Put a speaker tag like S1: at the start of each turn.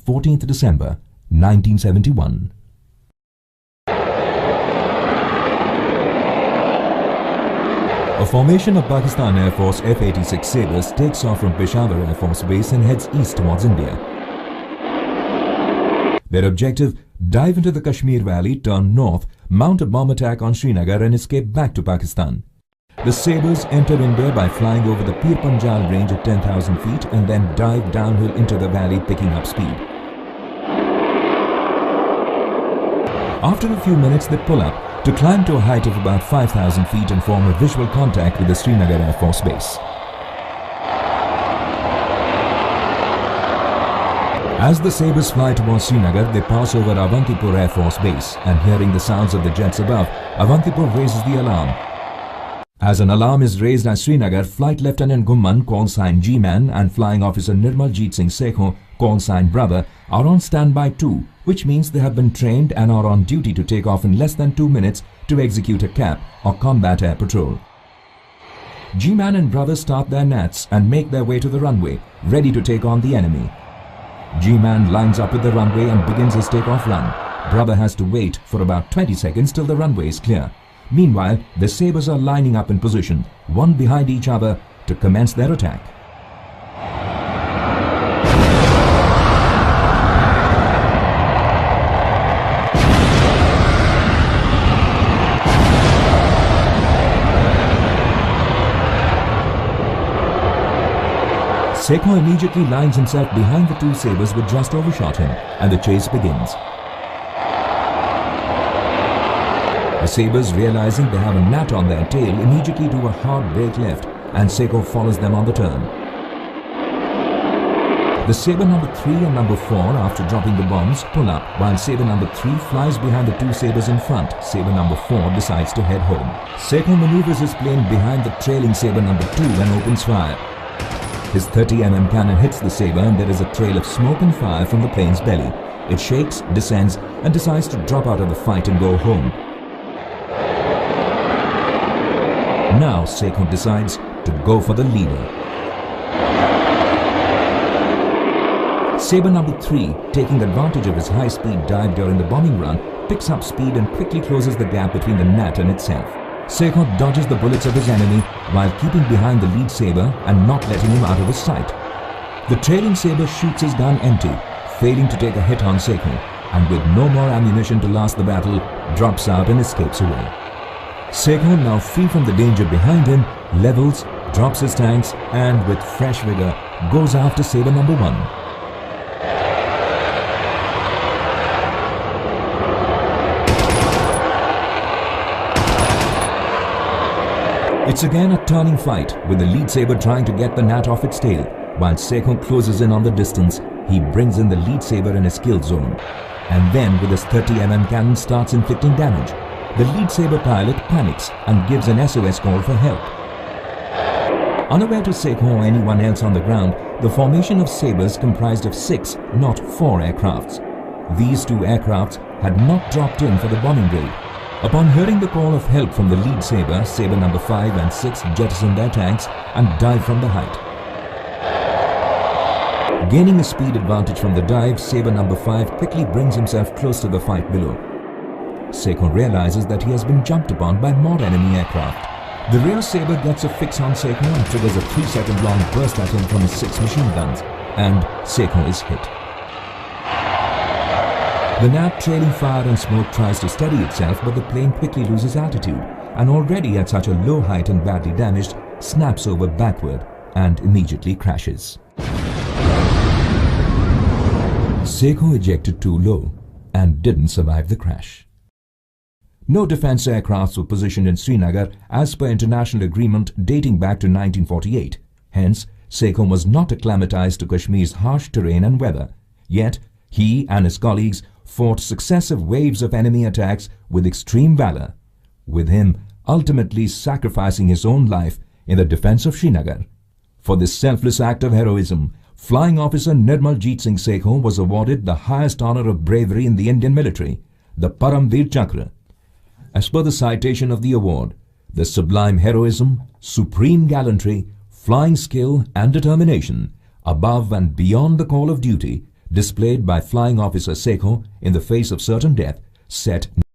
S1: 14th December 1971. A formation of Pakistan Air Force F-86 Sabres takes off from Peshawar Air Force Base and heads east towards India. Their objective: dive into the Kashmir Valley, turn north, mount a bomb attack on Srinagar and escape back to Pakistan. The Sabres enter India by flying over the Pir Panjal range at 10,000 feet and then dive downhill into the valley, picking up speed. After a few minutes, they pull up to climb to a height of about 5,000 feet and form a visual contact with the Srinagar Air Force Base. As the Sabres fly towards Srinagar, they pass over Avantipur Air Force Base, and hearing the sounds of the jets above, Avantipur raises the alarm. As an alarm is raised at Srinagar, Flight Lieutenant Gumman, call sign G-Man, and Flying Officer Nirmal Jeet Singh Sekhon, call sign Brother, are on standby too, which means they have been trained and are on duty to take off in less than 2 minutes to execute a CAP or combat air patrol. G-Man and Brother start their nats and make their way to the runway, ready to take on the enemy. G-Man lines up with the runway and begins his takeoff run. Brother has to wait for about 20 seconds till the runway is clear. Meanwhile, the Sabres are lining up in position, one behind each other, to commence their attack. Sekhon immediately lines himself behind the two Sabres which just overshot him, and the chase begins. The Sabres, realizing they have a gnat on their tail, immediately do a hard brake left, and Sekhon follows them on the turn. The Sabre number 3 and number 4, after dropping the bombs, pull up, while Sabre number 3 flies behind the two Sabres in front. Sabre number 4 decides to head home. Sekhon maneuvers his plane behind the trailing Sabre number 2 and opens fire. His 30mm cannon hits the Sabre and there is a trail of smoke and fire from the plane's belly. It shakes, descends, and decides to drop out of the fight and go home. Now Sekhon decides to go for the leader. Sabre number 3, taking advantage of his high-speed dive during the bombing run, picks up speed and quickly closes the gap between the gnat and itself. Sekhon dodges the bullets of his enemy while keeping behind the lead Sabre and not letting him out of his sight. The trailing Sabre shoots his gun empty, failing to take a hit on Sekhon, and with no more ammunition to last the battle, drops out and escapes away. Sekhon, now free from the danger behind him, levels, drops his tanks, and with fresh vigor goes after Sabre number 1. It's again a turning fight, with the lead Sabre trying to get the gnat off its tail. While Sekhon closes in on the distance, he brings in the lead Sabre in his kill zone. And then with his 30mm cannon starts inflicting damage. The lead Sabre pilot panics and gives an SOS call for help. Unaware to Sekhon or anyone else on the ground, the formation of Sabres comprised of 6, not 4 aircrafts. These 2 aircrafts had not dropped in for the bombing raid. Upon hearing the call of help from the lead Sabre, Sabre number 5 and 6 jettison their tanks and dive from the height. Gaining a speed advantage from the dive, Sabre number 5 quickly brings himself close to the fight below. Sekhon realizes that he has been jumped upon by more enemy aircraft. The rear Sabre gets a fix on Sekhon and triggers a 3-second long burst at him from his 6 machine guns, and Sekhon is hit. The gnat, trailing fire and smoke, tries to steady itself, but the plane quickly loses altitude, and already at such a low height and badly damaged, snaps over backward and immediately crashes. Sekhon ejected too low and didn't survive the crash. No defense aircrafts were positioned in Srinagar as per international agreement dating back to 1948. Hence, Sekhon was not acclimatized to Kashmir's harsh terrain and weather. Yet, he and his colleagues fought successive waves of enemy attacks with extreme valor, with him ultimately sacrificing his own life in the defense of Srinagar. For this selfless act of heroism, Flying Officer Nirmal Jeet Singh Sekhon was awarded the highest honor of bravery in the Indian military, the Param Veer Chakra. As per the citation of the award, the sublime heroism, supreme gallantry, flying skill and determination, above and beyond the call of duty, displayed by Flying Officer Sekhon in the face of certain death, set